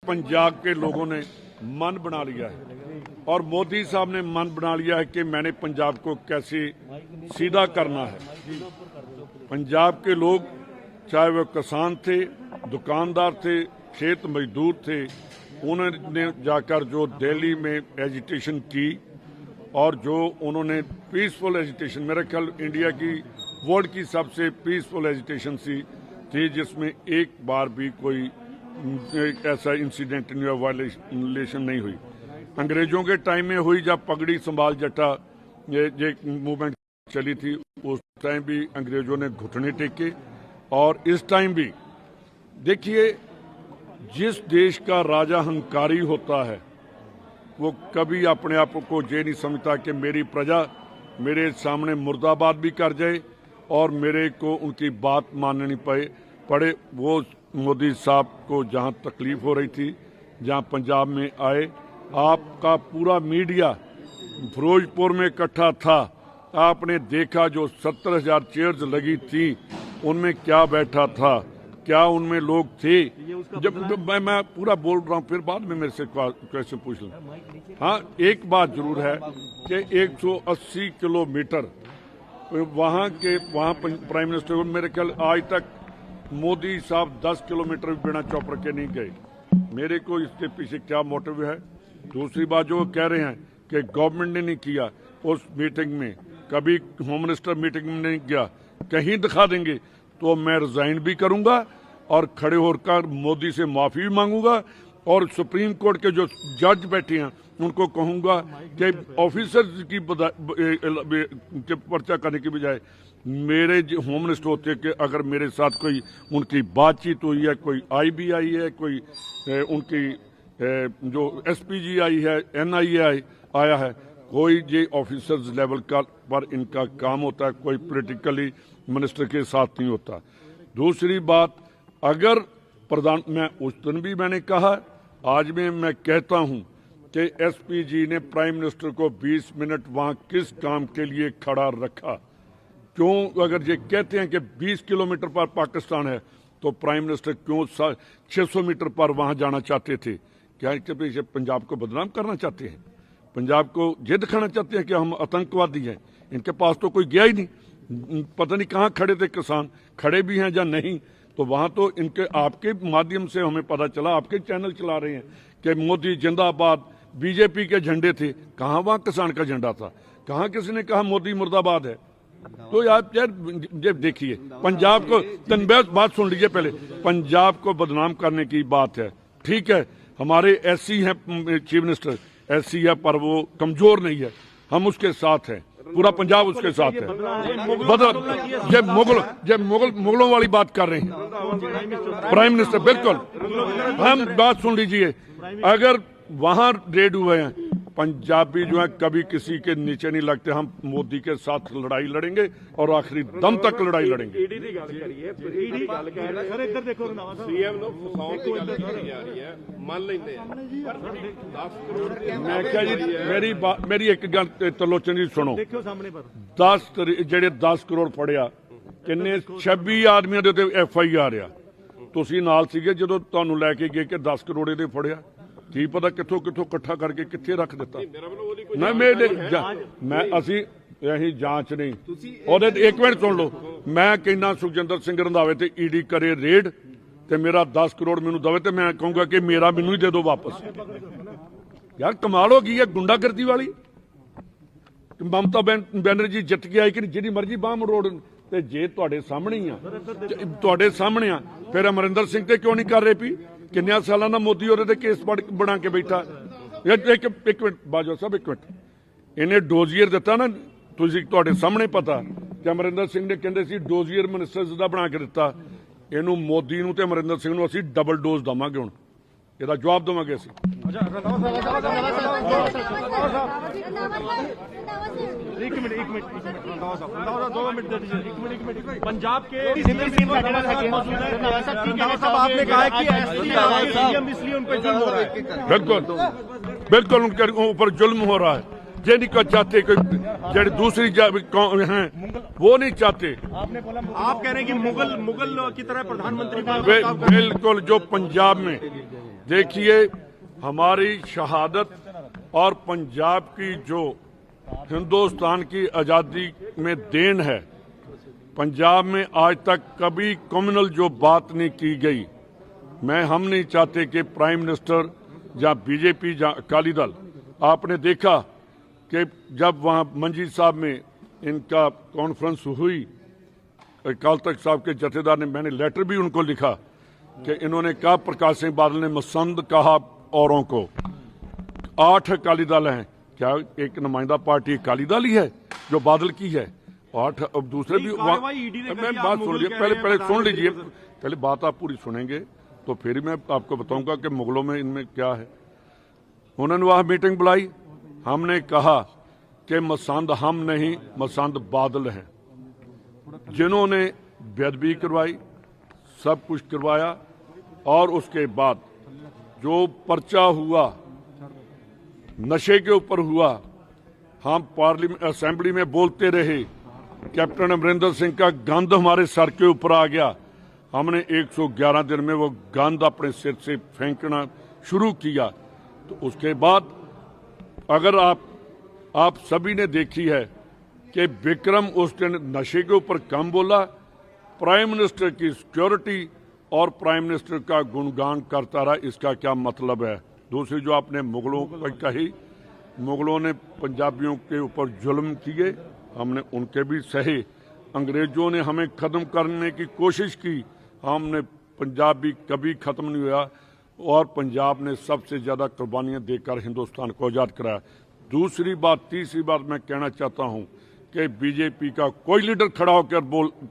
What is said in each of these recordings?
पंजाब के लोगों ने मन बना लिया है और मोदी साहब ने मन बना लिया है कि मैंने पंजाब को कैसे सीधा करना है। पंजाब के लोग चाहे वो किसान थे, दुकानदार थे, खेत मजदूर थे, उन्होंने जाकर जो दिल्ली में एजिटेशन की और जो उन्होंने पीसफुल एजिटेशन, मेरा ख्याल इंडिया की वर्ल्ड की सबसे पीसफुल एजिटेशन थी जिसमें एक बार भी कोई ऐसा इंसिडेंट या वायलेशन नहीं हुई। अंग्रेजों के टाइम में हुई जब पगड़ी संभाल जट्टा ये मूवमेंट चली थी, उस टाइम भी अंग्रेजों ने घुटने टेके। और इस टाइम भी देखिए, जिस देश का राजा हंकारी होता है वो कभी अपने आप को ये नहीं समझता कि मेरी प्रजा मेरे सामने मुर्दाबाद भी कर जाए और मेरे को उनकी बात माननी पड़े। वो मोदी साहब को जहां तकलीफ हो रही थी, जहां पंजाब में आए, आपका पूरा मीडिया फिरोजपुर में इकट्ठा था। आपने देखा जो 70,000 चेयर्स लगी थी उनमें क्या बैठा था, क्या उनमें लोग थे। जब मैं पूरा बोल रहा हूँ, फिर बाद में मेरे से क्वेश्चन पूछ लें। हाँ, एक बात जरूर है कि 180 किलोमीटर वहाँ प्राइम मिनिस्टर को मेरे ख्याल आज तक मोदी साहब 10 किलोमीटर भी बिना चौपर के नहीं गए। मेरे को इसके पीछे क्या मोटिव है। दूसरी बात जो कह रहे हैं कि गवर्नमेंट ने नहीं किया, उस मीटिंग में कभी होम मिनिस्टर मीटिंग में नहीं गया, कहीं दिखा देंगे तो मैं रिजाइन भी करूंगा और खड़े होकर मोदी से माफी भी मांगूंगा और सुप्रीम कोर्ट के जो जज बैठे हैं उनको कहूंगा कि ऑफिसर्स की पर्चा करने की बजाय मेरे होम मिनिस्टर होते कि अगर मेरे साथ कोई उनकी बातचीत हुई है, कोई IBI है, कोई उनकी जो SPG आई है, NIA आया है, कोई ये ऑफिसर्स लेवल का पर इनका काम होता है, कोई पॉलिटिकली मिनिस्टर के साथ नहीं होता। दूसरी बात, अगर मैं उस दिन भी मैंने कहा, आज में मैं कहता हूं कि SPG ने प्राइम मिनिस्टर को 20 मिनट वहां किस काम के लिए खड़ा रखा। क्यों, अगर ये कहते हैं कि 20 किलोमीटर पर पाकिस्तान है तो प्राइम मिनिस्टर क्यों 600 मीटर पर वहां जाना चाहते थे? क्या इसके पीछे पंजाब को बदनाम करना चाहते हैं? पंजाब को ये दिखाना चाहते हैं कि हम आतंकवादी हैं? इनके पास तो कोई गया ही नहीं, पता नहीं कहाँ खड़े थे किसान, खड़े भी हैं या नहीं। तो वहां तो इनके आपके माध्यम से हमें पता चला, आपके चैनल चला रहे हैं कि मोदी जिंदाबाद, BJP के झंडे थे। कहाँ वहां किसान का झंडा था? कहाँ किसी ने कहा मोदी मुर्दाबाद है? तो यार देखिए, पंजाब को बात सुन लीजिए पहले। पंजाब को बदनाम करने की बात है, ठीक है, हमारे SC हैं चीफ मिनिस्टर, SC है पर वो कमजोर नहीं है, हम उसके साथ हैं, पूरा पंजाब उसके साथ है। मुगलों वाली बात कर रहे हैं प्राइम मिनिस्टर, बिल्कुल। हम बात सुन लीजिए, अगर वहां रेड हुए हैं, पंजाबी जो है कभी किसी के नीचे नहीं लगते। हम मोदी के साथ लड़ाई लड़ेंगे और आखिरी दम तक लड़ाई लड़ेंगे। मैं क्या जी, मेरी एक गल त्रिलोचन जी सुनो, 10 करोड़ फड़िया, किन्ने 26 आदमियों ਦੇ ਉੱਤੇ FIR ਆ। ਤੁਸੀਂ ਨਾਲ ਸੀਗੇ ਜਦੋਂ ਤੁਹਾਨੂੰ ਲੈ ਕੇ ਗਏ ਕਿ 10 ਕਰੋੜ ਦੇ ਫੜਿਆ। ਕੀ ਪਤਾ ਕਿੱਥੋਂ ਇਕੱਠਾ ਕਰਕੇ ਕਿੱਥੇ ਰੱਖ ਦਿੱਤਾ। ਅਸੀਂ ਜਾਂਚ ਨਹੀਂ ਉਹਦੇ। ਇੱਕ ਮਿੰਟ ਸੁਣ ਲਓ, ਮੈਂ ਕਹਿੰਦਾ ਸੁਖਜਿੰਦਰ ਸਿੰਘ ਰੰਧਾਵੇ ਤੇ ED ਕਰੇ ਰੇਡ ਤੇ ਮੇਰਾ 10 ਕਰੋੜ ਮੈਨੂੰ ਦਵੇ ਤੇ ਮੈਂ ਕਹੂੰਗਾ ਕਿ ਮੇਰਾ ਮੈਨੂੰ ਹੀ ਦੇ ਦਿਓ ਵਾਪਸ। ਯਾਰ ਕਮਾਲ ਹੋ ਗਈ ਹੈ ਗੁੰਡਾਗਰਦੀ ਵਾਲੀ। ਮਮਤਾ ਬੈਨਰਜੀ ਜਿੱਤ ਕੇ ਆਈ ਕਿ ਜਿਹੜੀ ਮਰਜ਼ੀ ਬਾਹ ਮਰੋੜ, ਤੇ ਜੇ ਤੁਹਾਡੇ ਸਾਹਮਣੇ ਆ ਫਿਰ ਅਮਰਿੰਦਰ ਸਿੰਘ ਤੇ ਕਿਉਂ ਨਹੀਂ ਕਰ ਰਹੇ? ਵੀ ਕਿੰਨਿਆਂ ਸਾਲਾਂ ਦਾ ਮੋਦੀ ਉਹਦੇ ਤੇ ਕੇਸ ਬਣਾ ਕੇ ਬੈਠਾ। ਇੱਕ ਮਿੰਟ ਬਾਜਵਾ ਸਾਹਿਬ, ਇੱਕ ਮਿੰਟ, ਇਹਨੇ ਡੋਜ਼ੀਅਰ ਦਿੱਤਾ ਨਾ, ਤੁਸੀਂ ਤੁਹਾਡੇ ਸਾਹਮਣੇ ਪਤਾ ਕਿ ਅਮਰਿੰਦਰ ਸਿੰਘ ਨੇ ਕਹਿੰਦੇ ਸੀ ਡੋਜ਼ੀਅਰ ਮਿਨਿਸਟਰਸ ਦਾ ਬਣਾ ਕੇ ਦਿੱਤਾ। ਇਹਨੂੰ ਮੋਦੀ ਨੂੰ ਤੇ ਅਮਰਿੰਦਰ ਸਿੰਘ ਨੂੰ ਅਸੀਂ ਡਬਲ ਡੋਜ਼ ਦਵਾਂਗੇ। ਹੁਣ ਇਹਦਾ ਜਵਾਬ ਦੇਵਾਂਗੇ ਅਸੀਂ। पंजाब के आपने कहा कि इसलिए उन पर जुल्म हो रहा है। बिल्कुल उनके ऊपर जुल्म हो रहा है। ये नहीं चाहते कि जो दूसरी हैं वो नहीं चाहते। आपने बोला, आप कह रहे हैं कि मुगल की तरह प्रधानमंत्री। बिल्कुल, जो पंजाब में देखिए, हमारी शहादत और पंजाब की जो हिंदुस्तान की आज़ादी में देन है, पंजाब में आज तक कभी कम्युनल जो बात नहीं की गई। हम नहीं चाहते कि प्राइम मिनिस्टर या बीजेपी या अकाली दल, आपने देखा कि जब वहाँ मंजी साहब में इनका कॉन्फ्रेंस हुई, अकाल तख्त साहब के जथेदार ने, मैंने लेटर भी उनको लिखा कि इन्होंने कहा, प्रकाश सिंह बादल ने मसंद कहा औरों को। 8 अकाली दल हैं, क्या एक नुमाइंदा पार्टी अकाली दल ही है जो बादल की है? 8 अब दूसरे भी मैं बात सुन लीजिए, पहले सुन लीजिए, पहले बात आप पूरी सुनेंगे तो फिर मैं आपको बताऊंगा कि मुगलों में इनमें क्या है। उन्होंने वहां मीटिंग बुलाई, हमने कहा कि मसंद हम नहीं, मसंद बादल हैं, जिन्होंने बेदबी करवाई, सब कुछ करवाया, और उसके बाद जो पर्चा हुआ नशे के ऊपर हुआ, हम पार्लियामेंट असेंबली में बोलते रहे, कैप्टन अमरिंदर सिंह का गंद हमारे सर के ऊपर आ गया। हमने 111 दिन में वो गंद अपने सिर से फेंकना शुरू किया। तो उसके बाद अगर आप सभी ने देखी है कि विक्रम उस दिन नशे के ऊपर कम बोला, प्राइम मिनिस्टर की सिक्योरिटी और प्राइम मिनिस्टर का गुणगान करता रहा। इसका क्या मतलब है? दूसरी जो आपने मुगलों पर कही, मुगलों ने पंजाबियों के ऊपर जुल्म किए, हमने उनके भी सहे। अंग्रेजों ने हमें ख़त्म करने की कोशिश की, हमने पंजाब भी कभी ख़त्म नहीं हुआ, और पंजाब ने सबसे ज़्यादा कुर्बानियाँ देकर हिंदुस्तान को आज़ाद कराया। दूसरी बात, तीसरी बात मैं कहना चाहता हूँ कि बीजेपी का कोई लीडर खड़ा होकर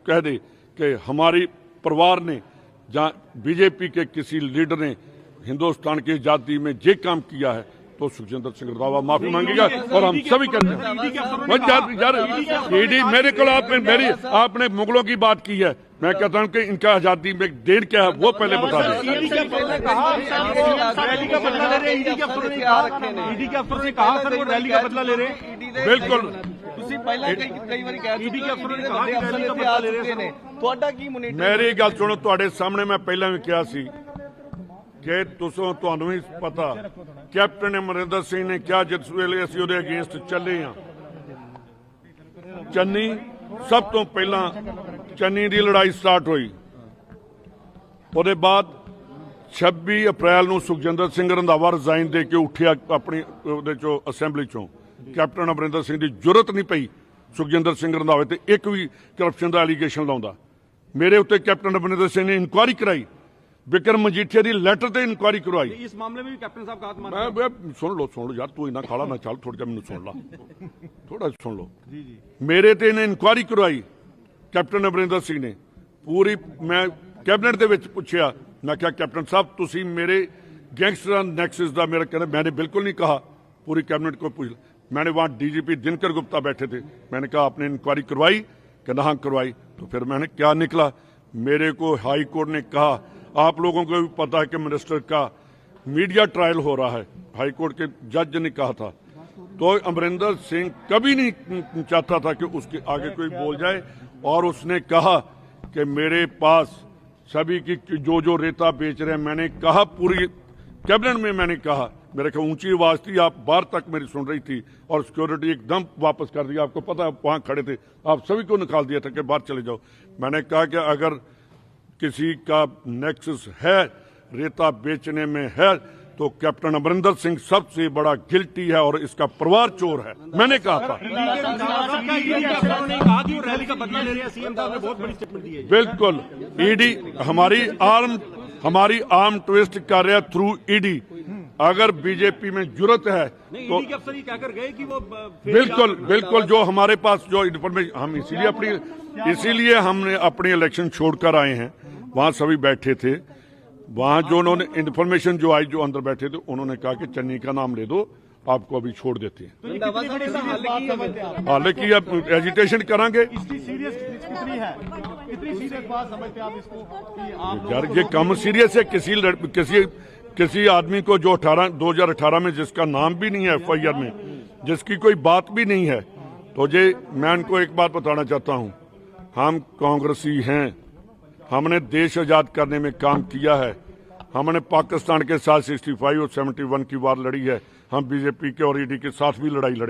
कह दे कि हमारी परिवार ने या बीजेपी के किसी लीडर ने हिंदुस्तान की आज़ादी में ये काम किया है, तो सुखजिंदर सिंह रंधावा माफी मांगेगा, और हम सभी करते हैं। ईडी मेरे को आपने मुगलों की बात की है, मैं कहता हूं कि इनका आजादी में देर क्या है वो पहले बता दें। ईडी के अफसरों ने कहा सर वो रैली का बदला ले रहे हैं। बिल्कुल, मेरी गल सुनो, तुहाडे सामने मैं पहले भी कहा सी कि तुहानू भी पता कैप्टन अमरिंदर सिंह ने क्या जिस वेले असीं उहदे अगेंस्ट चले हाँ। चन्नी सब तो पहला चन्नी की लड़ाई स्टार्ट हुई, उसके बाद 26 अप्रैल को सुखजिंदर सिंह रंधावा रिजाइन दे के उठिया अपनी असैंबली चों। कैप्टन अमरिंदर सिंह की जरूरत नहीं पई सुखजिंदर सिंह रंधावे ते एक भी करप्शन का एलीगेशन लाउंदा। मेरे उत्ते कैप्टन अमरिंदर सिंह ने इंक्वायरी कराई, विक्रम मजीठिया की लैटर से इंक्वायरी करवाई। इस मामले में भी कैप्टन साहब का हाथ मैं सुन लो यार, तू इना खाला ना चल, थोड़ा मैनू सुन ला, थोड़ा सुन लो। मेरे ते इन्हें इंक्वायरी करवाई कैप्टन अमरिंदर सिंह ने पूरी। मैं कैबिनेट के विच पुछया, मैं क्या कैप्टन साहब तुसी मेरे गैंगस्टर नैक्सिस का मेरा कहना, मैंने बिल्कुल नहीं कहा, पूरी कैबिनेट को पूछ। मैंने वहाँ डीजीपी दिनकर गुप्ता बैठे थे, मैंने कहा आपने इंक्वायरी करवाई? कहना हाँ करवाई। तो फिर मैंने क्या निकला, मेरे को हाई कोर्ट ने कहा, आप लोगों को भी पता है कि मिनिस्टर का मीडिया ट्रायल हो रहा है, हाई कोर्ट के जज ने कहा था। तो अमरिंदर सिंह कभी नहीं चाहता था कि उसके आगे कोई बोल जाए, और उसने कहा कि मेरे पास सभी की जो रेता बेच रहे हैं, मैंने कहा पूरी कैबिनेट में, मैंने कहा, मेरे को ऊंची आवाज थी, आप बाहर तक मेरी सुन रही थी, और सिक्योरिटी एकदम वापस कर दिया। आपको पता है वहां खड़े थे, आप सभी को निकाल दिया था कि बाहर चले जाओ। मैंने कहा कि अगर किसी का नेक्सस है, रेता बेचने में है, तो कैप्टन अमरिंदर सिंह सबसे बड़ा गिल्टी है और इसका परिवार चोर है, मैंने कहा था। बिल्कुल, ईडी हमारी आर्म ट्विस्ट कर रहा है थ्रू ईडी। अगर बीजेपी में जरूरत है तो अफसर ये कहकर गए कि वो बिल्कुल जो हमारे पास जो इन्फॉर्मेशन, हम इसीलिए हमने अपनी इलेक्शन छोड़कर आए हैं। वहां सभी बैठे थे, वहां जो उन्होंने इन्फॉर्मेशन जो आई, जो अंदर बैठे थे, उन्होंने कहा कि चन्नी का नाम ले दो, आपको अभी छोड़ देते हैं। हालांकि अब एजिटेशन करांगे यार, ये कम सीरियस है। किसी आदमी को जो 2018 में जिसका नाम भी नहीं है FIR में, जिसकी कोई बात भी नहीं है, तो मैं उनको एक बात बताना चाहता हूं, हम कांग्रेसी हैं, हमने देश आजाद करने में काम किया है, हमने पाकिस्तान के साथ 65 और 71 की वार लड़ी है, हम बीजेपी के और ईडी के साथ भी लड़ाई लड़े।